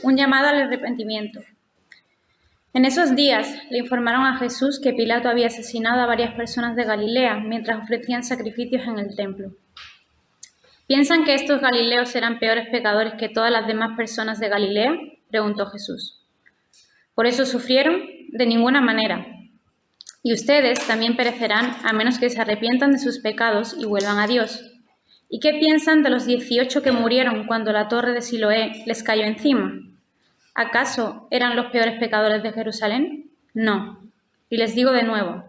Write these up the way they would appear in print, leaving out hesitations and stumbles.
un llamado al arrepentimiento. En esos días le informaron a Jesús que Pilato había asesinado a varias personas de Galilea mientras ofrecían sacrificios en el templo. ¿Piensan que estos galileos eran peores pecadores que todas las demás personas de Galilea?, preguntó Jesús. ¿Por eso sufrieron? De ninguna manera. Y ustedes también perecerán a menos que se arrepientan de sus pecados y vuelvan a Dios. ¿Y qué piensan de los 18 que murieron cuando la torre de Siloé les cayó encima? ¿Acaso eran los peores pecadores de Jerusalén? No. Y les digo de nuevo,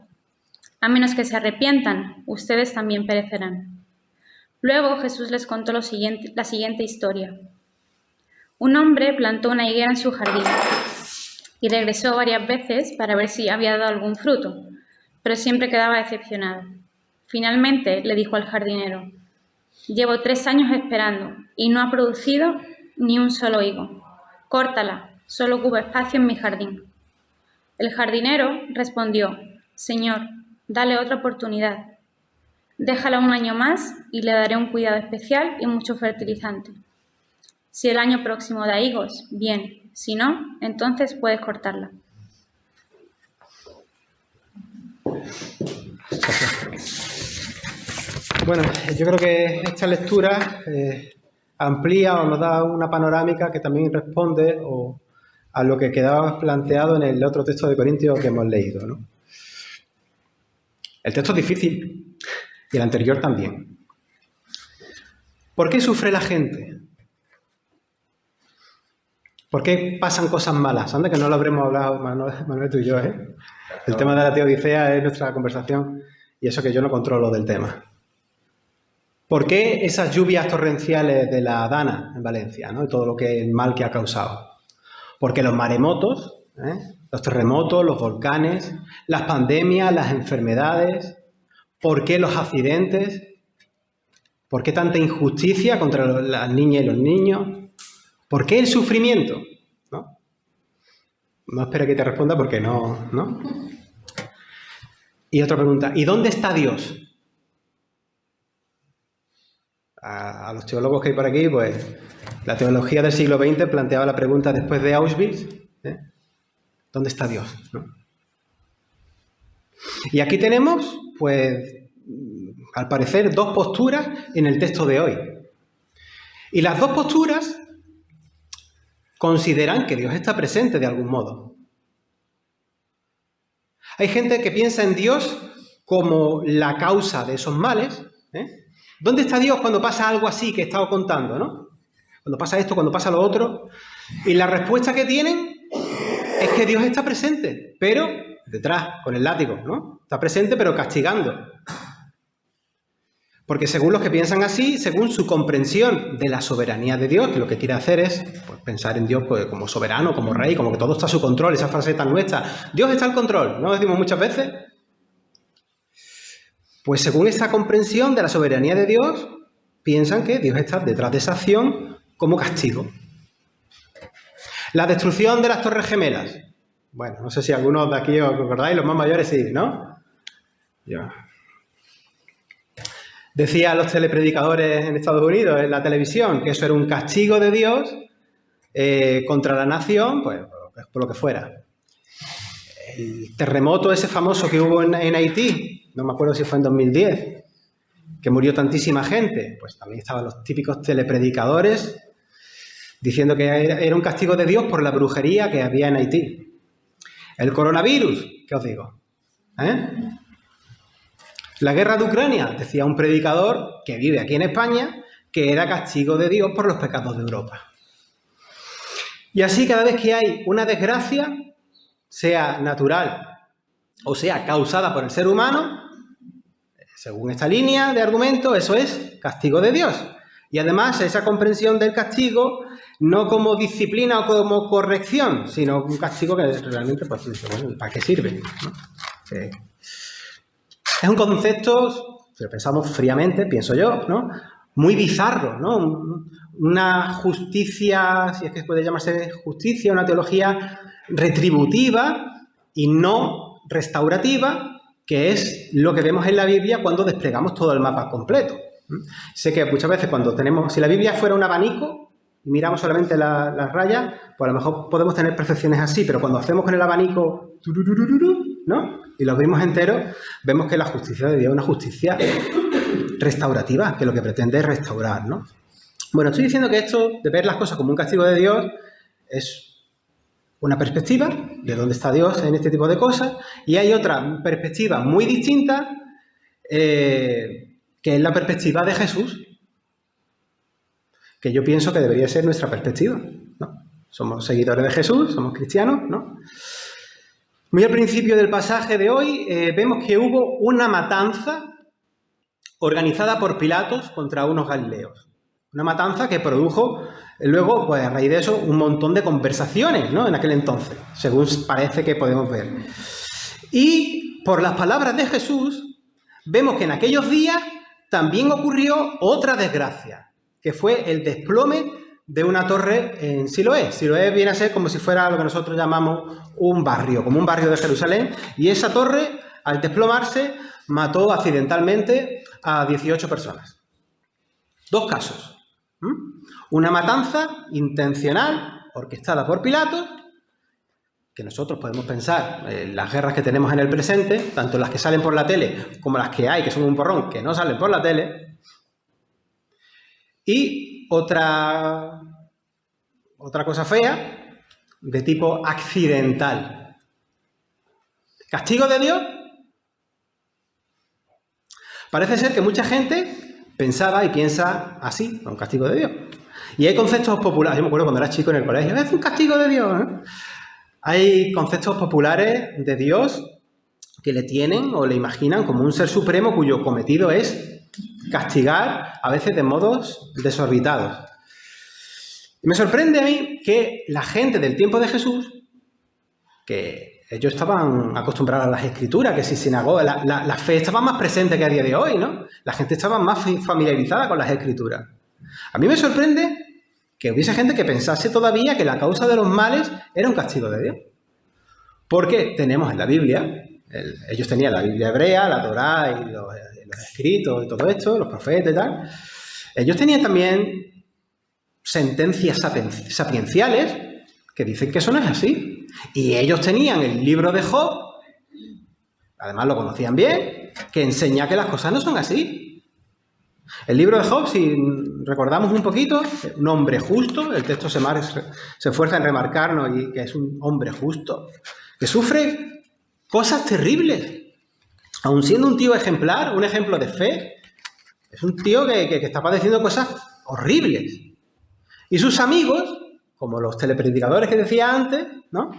a menos que se arrepientan, ustedes también perecerán. Luego Jesús les contó la siguiente historia. Un hombre plantó una higuera en su jardín y regresó varias veces para ver si había dado algún fruto, pero siempre quedaba decepcionado. Finalmente le dijo al jardinero, «Llevo 3 años esperando y no ha producido ni un solo higo. Córtala, solo ocupa espacio en mi jardín». El jardinero respondió, «Señor, dale otra oportunidad. Déjala un año más y le daré un cuidado especial y mucho fertilizante. Si el año próximo da higos, bien, si no, entonces puedes cortarla». Bueno, yo creo que esta lectura amplía o nos da una panorámica que también responde a lo que quedaba planteado en el otro texto de Corintios que hemos leído, ¿no? El texto es difícil y el anterior también. ¿Por qué sufre la gente? ¿Por qué pasan cosas malas? Anda que no lo habremos hablado, Manuel, tú y yo, ¿eh? El tema de la teodicea es nuestra conversación y eso que yo no controlo del tema. ¿Por qué esas lluvias torrenciales de la Dana en Valencia, ¿no? Y todo lo que el mal que ha causado? Porque los maremotos, los terremotos, los volcanes, las pandemias, las enfermedades. ¿Por qué los accidentes? ¿Por qué tanta injusticia contra las niñas y los niños? ¿Por qué el sufrimiento? No espere que te responda porque no. Y otra pregunta, ¿y dónde está Dios? A los teólogos que hay por aquí, pues la teología del siglo XX planteaba la pregunta después de Auschwitz, ¿dónde está Dios? ¿No? Y aquí tenemos, pues, al parecer, 2 posturas en el texto de hoy. Y las 2 posturas consideran que Dios está presente de algún modo. Hay gente que piensa en Dios como la causa de esos males. ¿Dónde está Dios cuando pasa algo así que he estado contando, ¿no? Cuando pasa esto, cuando pasa lo otro. Y la respuesta que tienen es que Dios está presente, pero detrás, con el látigo, ¿no? Está presente, pero castigando. Porque según los que piensan así, según su comprensión de la soberanía de Dios, que lo que quiere hacer es pues, pensar en Dios pues, como soberano, como rey, como que todo está a su control, esa frase tan nuestra. Dios está al control, ¿no lo decimos muchas veces? Pues según esa comprensión de la soberanía de Dios, piensan que Dios está detrás de esa acción como castigo. La destrucción de las Torres Gemelas. Bueno, no sé si algunos de aquí os acordáis, los más mayores sí, ¿no? Ya. Decían los telepredicadores en Estados Unidos, en la televisión, que eso era un castigo de Dios contra la nación, pues por lo que fuera. El terremoto ese famoso que hubo en Haití, no me acuerdo si fue en 2010, que murió tantísima gente, pues también estaban los típicos telepredicadores diciendo que era un castigo de Dios por la brujería que había en Haití. El coronavirus, ¿qué os digo? La guerra de Ucrania, decía un predicador que vive aquí en España, que era castigo de Dios por los pecados de Europa. Y así cada vez que hay una desgracia, sea natural o sea causada por el ser humano, según esta línea de argumento, eso es castigo de Dios. Y además esa comprensión del castigo no como disciplina o como corrección, sino un castigo que realmente, pues, bueno, ¿para qué sirve? ¿No? Es un concepto, si lo pensamos fríamente, pienso yo, ¿no? Muy bizarro, ¿no? Una justicia, si es que puede llamarse justicia, una teología retributiva y no restaurativa, que es lo que vemos en la Biblia cuando desplegamos todo el mapa completo. Sé que muchas veces cuando tenemos, si la Biblia fuera un abanico, y miramos solamente las rayas, pues a lo mejor podemos tener percepciones así, pero cuando hacemos con el abanico, ¿no? Y los vimos enteros, vemos que la justicia de Dios es una justicia restaurativa, que lo que pretende es restaurar, ¿no? Bueno, estoy diciendo que esto de ver las cosas como un castigo de Dios es una perspectiva de dónde está Dios en este tipo de cosas, y hay otra perspectiva muy distinta, que es la perspectiva de Jesús, que yo pienso que debería ser nuestra perspectiva, ¿no? Somos seguidores de Jesús, somos cristianos, ¿no? Muy al principio del pasaje de hoy vemos que hubo una matanza organizada por Pilatos contra unos galileos. Una matanza que produjo luego, pues a raíz de eso, un montón de conversaciones, ¿no? En aquel entonces, según parece que podemos ver. Y por las palabras de Jesús, vemos que en aquellos días también ocurrió otra desgracia, que fue el desplome de una torre en Siloé. Siloé viene a ser como si fuera lo que nosotros llamamos un barrio, como un barrio de Jerusalén, y esa torre, al desplomarse, mató accidentalmente a 18 personas. Dos casos. Una matanza intencional, orquestada por Pilatos, que nosotros podemos pensar en las guerras que tenemos en el presente, tanto las que salen por la tele como las que hay, que son un porrón, que no salen por la tele. Y otra cosa fea, de tipo accidental. ¿Castigo de Dios? Parece ser que mucha gente pensaba y piensa así, un castigo de Dios. Y hay conceptos populares, yo me acuerdo cuando era chico en el colegio, es un castigo de Dios, ¿eh? Hay conceptos populares de Dios que le tienen o le imaginan como un ser supremo cuyo cometido es castigar a veces de modos desorbitados. Y me sorprende a mí que la gente del tiempo de Jesús, que ellos estaban acostumbrados a las escrituras, que si sinagoga, la fe estaba más presente que a día de hoy, ¿no? La gente estaba más familiarizada con las escrituras. A mí me sorprende que hubiese gente que pensase todavía que la causa de los males era un castigo de Dios. Porque tenemos en la Biblia, ellos tenían la Biblia hebrea, la Torá y los escritos y todo esto, los profetas y tal. Ellos tenían también sentencias sapienciales que dicen que eso no es así. Y ellos tenían el libro de Job, además lo conocían bien, que enseña que las cosas no son así. El libro de Job, si recordamos un poquito, un hombre justo, el texto se esfuerza en remarcarnos y que es un hombre justo, que sufre cosas terribles. Aun siendo un tío ejemplar, un ejemplo de fe, es un tío que está padeciendo cosas horribles. Y sus amigos, como los telepredicadores que decía antes, ¿no?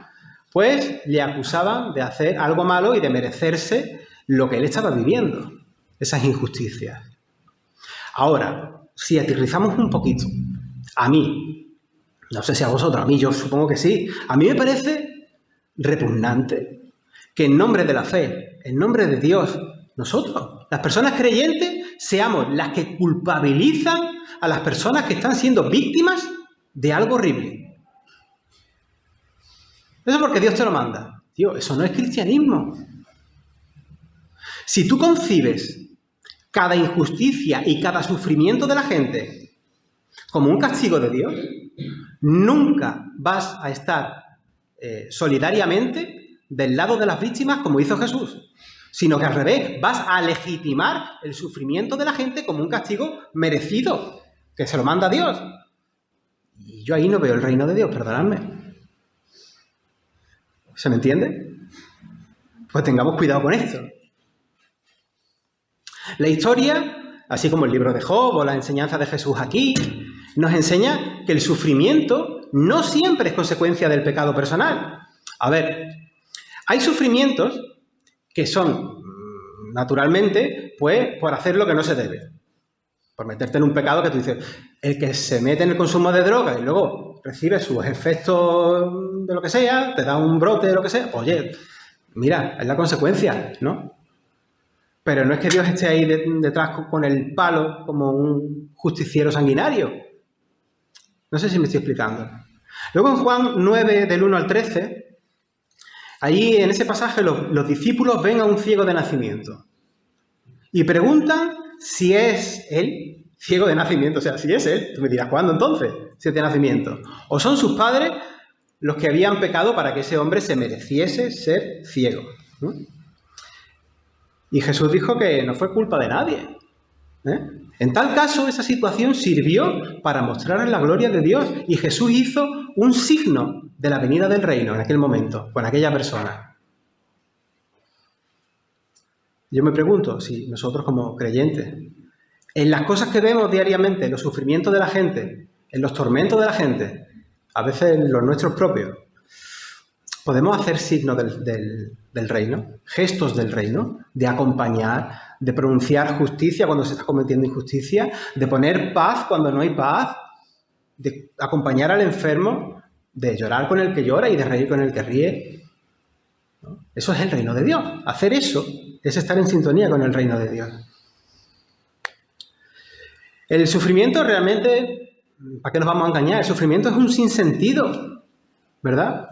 Pues le acusaban de hacer algo malo y de merecerse lo que él estaba viviendo, esas injusticias. Ahora, si aterrizamos un poquito, a mí, no sé si a vosotros, a mí yo supongo que sí, a mí me parece repugnante que en nombre de la fe, en nombre de Dios, nosotros, las personas creyentes, seamos las que culpabilizan a las personas que están siendo víctimas de algo horrible. Eso porque Dios te lo manda. Tío, eso no es cristianismo. Si tú concibes cada injusticia y cada sufrimiento de la gente como un castigo de Dios, nunca vas a estar solidariamente del lado de las víctimas como hizo Jesús, sino que al revés, vas a legitimar el sufrimiento de la gente como un castigo merecido, que se lo manda Dios. Y yo ahí no veo el reino de Dios, perdonadme. ¿Se me entiende? Pues tengamos cuidado con esto. La historia, así como el libro de Job o la enseñanza de Jesús aquí, nos enseña que el sufrimiento no siempre es consecuencia del pecado personal. A ver, hay sufrimientos que son, naturalmente, pues por hacer lo que no se debe. Por meterte en un pecado que tú dices, el que se mete en el consumo de drogas y luego recibe sus efectos de lo que sea, te da un brote de lo que sea, oye, mira, es la consecuencia, ¿no? Pero no es que Dios esté ahí detrás con el palo como un justiciero sanguinario. No sé si me estoy explicando. Luego en Juan 9, del 1 al 13, allí en ese pasaje los discípulos ven a un ciego de nacimiento y preguntan si es él ciego de nacimiento. O sea, si es él, tú me dirás, ¿cuándo entonces? 7 nacimientos. O son sus padres los que habían pecado para que ese hombre se mereciese ser ciego. Y Jesús dijo que no fue culpa de nadie. En tal caso, esa situación sirvió para mostrar la gloria de Dios. Y Jesús hizo un signo de la venida del reino en aquel momento, con aquella persona. Yo me pregunto si nosotros como creyentes, en las cosas que vemos diariamente, en los sufrimientos de la gente, en los tormentos de la gente, a veces en los nuestros propios, podemos hacer signos del reino, gestos del reino, de acompañar, de pronunciar justicia cuando se está cometiendo injusticia, de poner paz cuando no hay paz, de acompañar al enfermo, de llorar con el que llora y de reír con el que ríe. ¿No? Eso es el reino de Dios. Hacer eso es estar en sintonía con el reino de Dios. El sufrimiento realmente, ¿para qué nos vamos a engañar? El sufrimiento es un sinsentido, ¿verdad?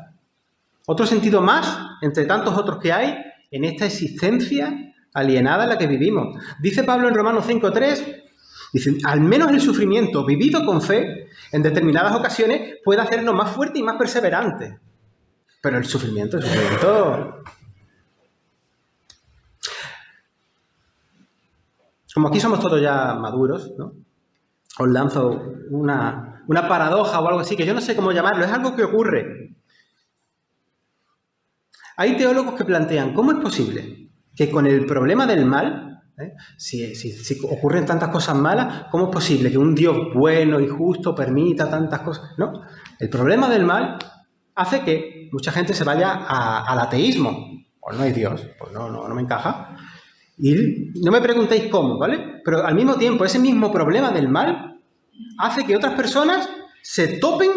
Otro sentido más, entre tantos otros que hay, en esta existencia alienada en la que vivimos. Dice Pablo en Romanos 5:3, dice, al menos el sufrimiento vivido con fe, en determinadas ocasiones, puede hacernos más fuertes y más perseverantes. Pero el sufrimiento... Como aquí somos todos ya maduros, ¿no? Os lanzo una paradoja o algo así, que yo no sé cómo llamarlo, es algo que ocurre. Hay teólogos que plantean, ¿cómo es posible que con el problema del mal, si ocurren tantas cosas malas, cómo es posible que un Dios bueno y justo permita tantas cosas? No, el problema del mal hace que mucha gente se vaya al ateísmo. Pues no hay Dios, pues no me encaja. Y no me preguntéis cómo, ¿vale? Pero al mismo tiempo, ese mismo problema del mal hace que otras personas se topen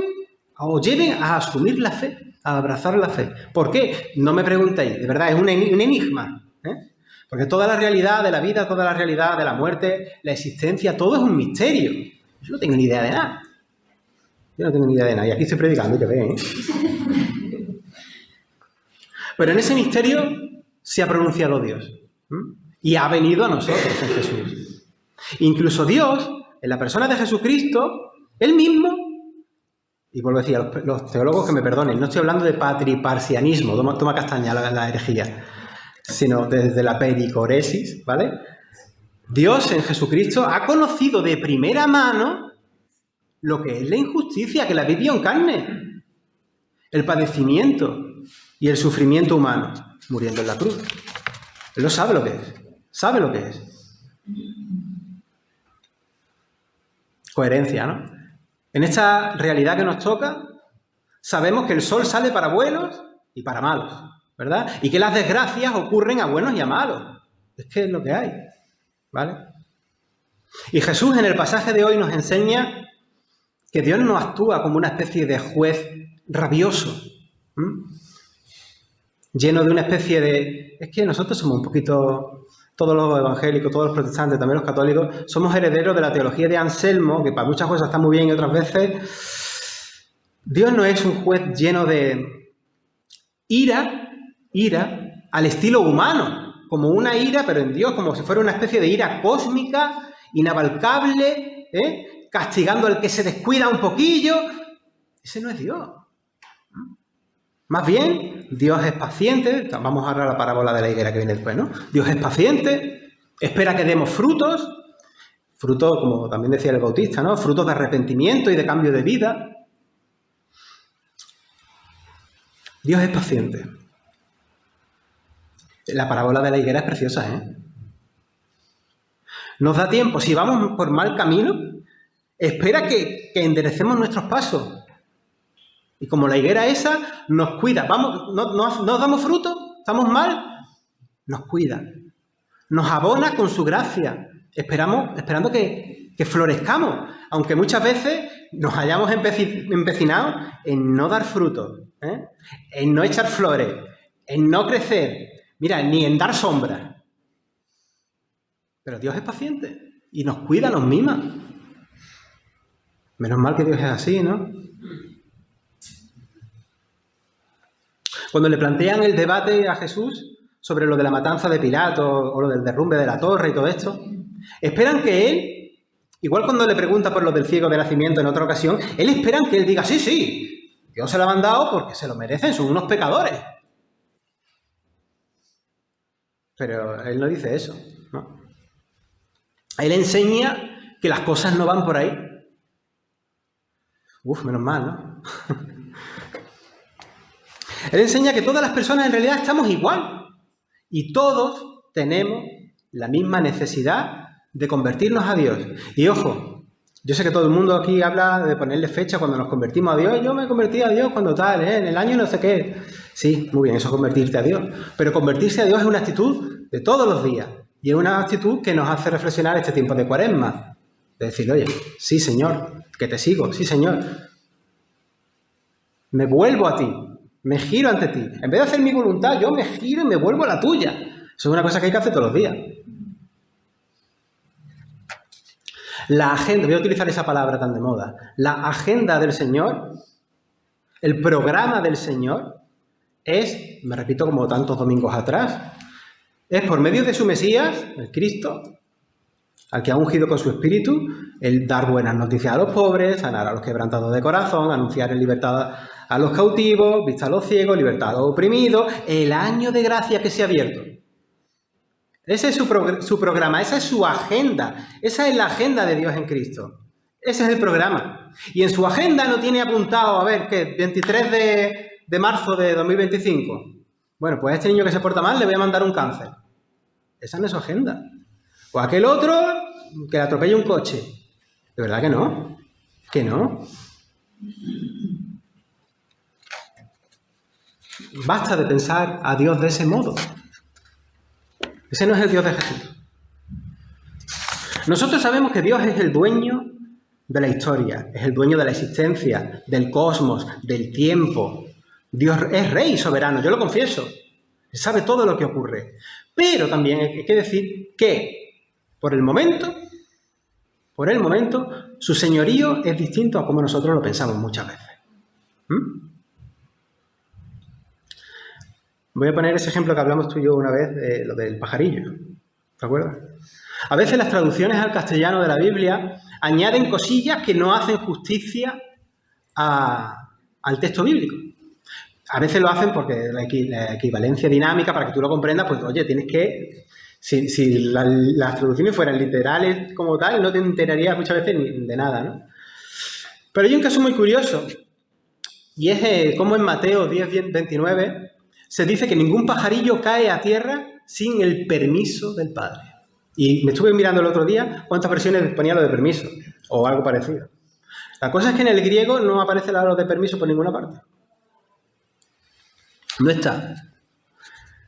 o lleven a asumir la fe, a abrazar la fe. ¿Por qué? No me preguntéis, de verdad, es un enigma. Porque toda la realidad de la vida, toda la realidad de la muerte, la existencia, todo es un misterio. Yo no tengo ni idea de nada. Yo no tengo ni idea de nada. Y aquí estoy predicando, que ven, Pero en ese misterio se ha pronunciado Dios. Y ha venido a nosotros en Jesús. Incluso Dios, en la persona de Jesucristo, Él mismo, y vuelvo a decir a los teólogos que me perdonen, no estoy hablando de patriparcianismo, toma castaña la herejía, sino desde la pericoresis, ¿vale? Dios en Jesucristo ha conocido de primera mano lo que es la injusticia, que la vivió en carne, el padecimiento y el sufrimiento humano, muriendo en la cruz. Él lo sabe lo que es. Sabe lo que es. Coherencia, ¿no? En esta realidad que nos toca, sabemos que el sol sale para buenos y para malos, ¿verdad? Y que las desgracias ocurren a buenos y a malos. Es que es lo que hay, ¿vale? Y Jesús en el pasaje de hoy nos enseña que Dios no actúa como una especie de juez rabioso, lleno de una especie de... Es que nosotros somos un poquito... Todos los evangélicos, todos los protestantes, también los católicos, somos herederos de la teología de Anselmo, que para muchas cosas está muy bien y otras veces... Dios no es un juez lleno de ira al estilo humano, como una ira, pero en Dios, como si fuera una especie de ira cósmica, inabalcable, castigando al que se descuida un poquillo. Ese no es Dios. Más bien, Dios es paciente. Vamos a hablar la parábola de la higuera que viene después, ¿no? Dios es paciente, espera que demos frutos, como también decía el Bautista, ¿no? Frutos de arrepentimiento y de cambio de vida. Dios es paciente. La parábola de la higuera es preciosa, Nos da tiempo, si vamos por mal camino, espera que enderecemos nuestros pasos. Y como la higuera esa nos cuida, vamos, no damos fruto, estamos mal, nos cuida, nos abona con su gracia, esperando que florezcamos, aunque muchas veces nos hayamos empecinados en no dar fruto, en no echar flores, en no crecer, mira, ni en dar sombra. Pero Dios es paciente y nos cuida, nos mima. Menos mal que Dios es así, ¿no? Cuando le plantean el debate a Jesús sobre lo de la matanza de Pilato o lo del derrumbe de la torre y todo esto, esperan que él Igual cuando le pregunta por lo del ciego de nacimiento en otra ocasión, él espera que él diga, sí, sí, Dios se lo ha mandado porque se lo merecen, son unos pecadores. Pero él no dice eso, ¿no? Él enseña que las cosas no van por ahí. Uf, menos mal, ¿no? Él enseña que todas las personas en realidad estamos igual y todos tenemos la misma necesidad de convertirnos a Dios. Y ojo, yo sé que todo el mundo aquí habla de ponerle fecha cuando nos convertimos a Dios. Yo me convertí a Dios cuando tal, en el año no sé qué. Sí, muy bien, eso es convertirte a Dios. Pero convertirse a Dios es una actitud de todos los días. Y es una actitud que nos hace reflexionar este tiempo de Cuaresma. De decir, oye, sí, Señor, que te sigo, sí, Señor. Me vuelvo a ti, me giro ante ti. En vez de hacer mi voluntad, yo me giro y me vuelvo a la tuya. Eso es una cosa que hay que hacer todos los días. La agenda, voy a utilizar esa palabra tan de moda, la agenda del Señor, el programa del Señor es, me repito como tantos domingos atrás, es por medio de su Mesías, el Cristo, al que ha ungido con su espíritu, el dar buenas noticias a los pobres, sanar a los quebrantados de corazón, anunciar en libertad a los cautivos, vista a los ciegos, libertad a los oprimidos, el año de gracia que se ha abierto. Ese es su programa, esa es su agenda, esa es la agenda de Dios en Cristo. Ese es el programa. Y en su agenda no tiene apuntado, a ver, ¿qué? 23 de marzo de 2025. Bueno, pues a este niño que se porta mal le voy a mandar un cáncer. Esa no es su agenda. O aquel otro que le atropelle un coche. ¿De verdad que no? ¿Que no? Basta de pensar a Dios de ese modo. Ese no es el Dios de Jesús. Nosotros sabemos que Dios es el dueño de la historia, es el dueño de la existencia, del cosmos, del tiempo. Dios es rey soberano, yo lo confieso. Él sabe todo lo que ocurre. Pero también hay que decir que, por el momento, su señorío es distinto a como nosotros lo pensamos muchas veces. Voy a poner ese ejemplo que hablamos tú y yo una vez, lo del pajarillo. ¿Te acuerdas? A veces las traducciones al castellano de la Biblia añaden cosillas que no hacen justicia al texto bíblico. A veces lo hacen porque la equivalencia dinámica, para que tú lo comprendas, pues oye, tienes que... Si las traducciones fueran literales como tal, no te enterarías muchas veces de nada, ¿no? Pero hay un caso muy curioso, y es como en Mateo 10:29 se dice que ningún pajarillo cae a tierra sin el permiso del Padre. Y me estuve mirando el otro día cuántas versiones ponía lo de permiso, o algo parecido. La cosa es que en el griego no aparece lo de permiso por ninguna parte. No está.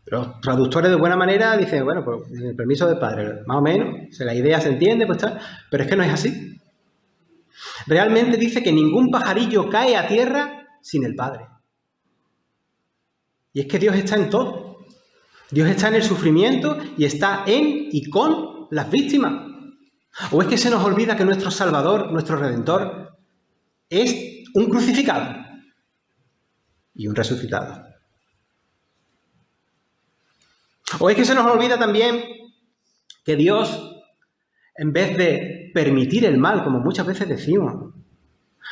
Los traductores de buena manera dicen, bueno, pues el permiso del Padre, más o menos, si la idea se entiende, pues tal, pero es que no es así. Realmente dice que ningún pajarillo cae a tierra sin el Padre. Y es que Dios está en todo. Dios está en el sufrimiento y está en y con las víctimas. ¿O es que se nos olvida que nuestro Salvador, nuestro Redentor, es un crucificado y un resucitado? ¿O es que se nos olvida también que Dios, en vez de permitir el mal, como muchas veces decimos,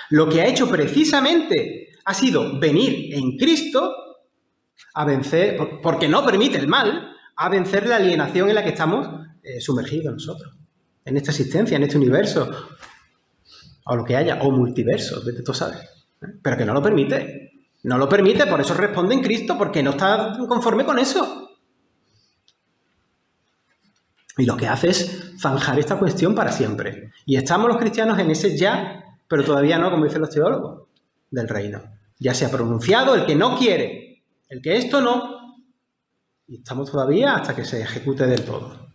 lo que ha hecho precisamente ha sido venir en Cristo a vencer, porque no permite el mal, a vencer la alienación en la que estamos sumergidos nosotros, en esta existencia, en este universo, o lo que haya, o multiverso, tú sabes, pero que no lo permite. No lo permite, por eso responde en Cristo, porque no está conforme con eso. Y lo que hace es zanjar esta cuestión para siempre. Y estamos los cristianos en ese ya, pero todavía no, como dicen los teólogos, del reino. Ya se ha pronunciado el que no quiere, el que esto no, y estamos todavía hasta que se ejecute del todo.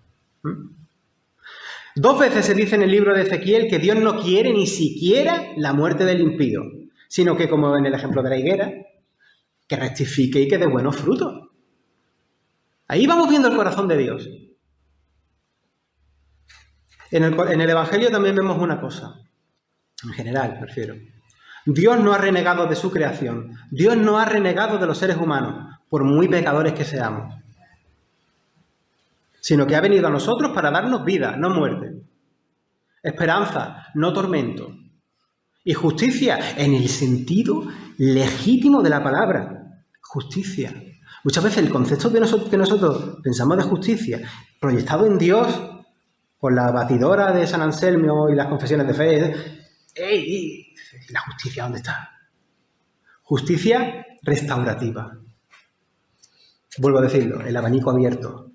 2 veces se dice en el libro de Ezequiel que Dios no quiere ni siquiera la muerte del impío, sino que, como en el ejemplo de la higuera, que rectifique y que dé buenos frutos. Ahí vamos viendo el corazón de Dios. En el Evangelio también vemos una cosa, en general, prefiero. Dios no ha renegado de su creación. Dios no ha renegado de los seres humanos, por muy pecadores que seamos. Sino que ha venido a nosotros para darnos vida, no muerte. Esperanza, no tormento. Y justicia, en el sentido legítimo de la palabra. Justicia. Muchas veces el concepto que nosotros pensamos de justicia, proyectado en Dios, por la batidora de San Anselmo y las confesiones de fe, ¿y la justicia dónde está? Justicia restaurativa. Vuelvo a decirlo, el abanico abierto,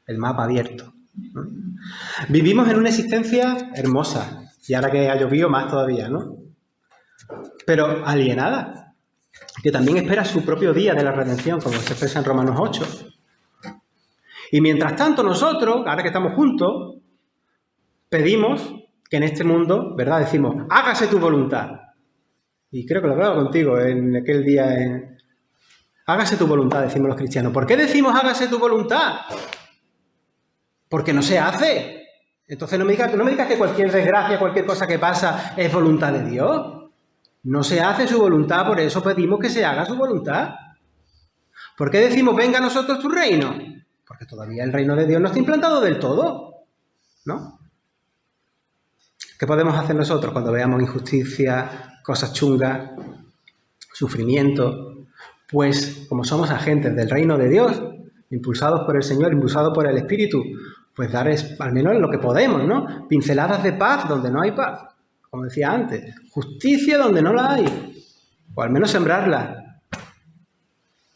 el mapa abierto, ¿no? Vivimos en una existencia hermosa, y ahora que ha llovido más todavía, ¿no? Pero alienada, que también espera su propio día de la redención, como se expresa en Romanos 8. Y mientras tanto nosotros, ahora que estamos juntos, pedimos que en este mundo, ¿verdad? Decimos, hágase tu voluntad. Y creo que lo hablaba contigo en aquel día. Hágase tu voluntad, decimos los cristianos. ¿Por qué decimos hágase tu voluntad? Porque no se hace. Entonces no me digas que cualquier desgracia, cualquier cosa que pasa es voluntad de Dios. No se hace su voluntad, por eso pedimos que se haga su voluntad. ¿Por qué decimos venga a nosotros tu reino? Porque todavía el reino de Dios no está implantado del todo, ¿no? ¿Qué podemos hacer nosotros cuando veamos injusticia, cosas chungas, sufrimiento? Pues como somos agentes del reino de Dios, impulsados por el Señor, impulsados por el Espíritu, pues dar al menos lo que podemos, ¿no? Pinceladas de paz donde no hay paz, como decía antes, justicia donde no la hay, o al menos sembrarla,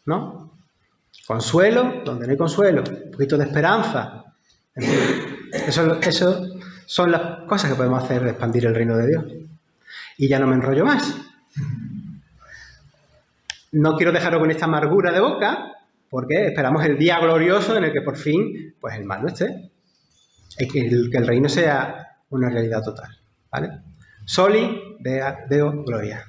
¿no? Consuelo donde no hay consuelo, un poquito de esperanza. En fin, eso son las cosas que podemos hacer de expandir el reino de Dios. Y ya no me enrollo más. No quiero dejaros con esta amargura de boca, porque esperamos el día glorioso en el que por fin, pues el mal no esté. Y que el reino sea una realidad total, ¿vale? Soli Deo Gloria.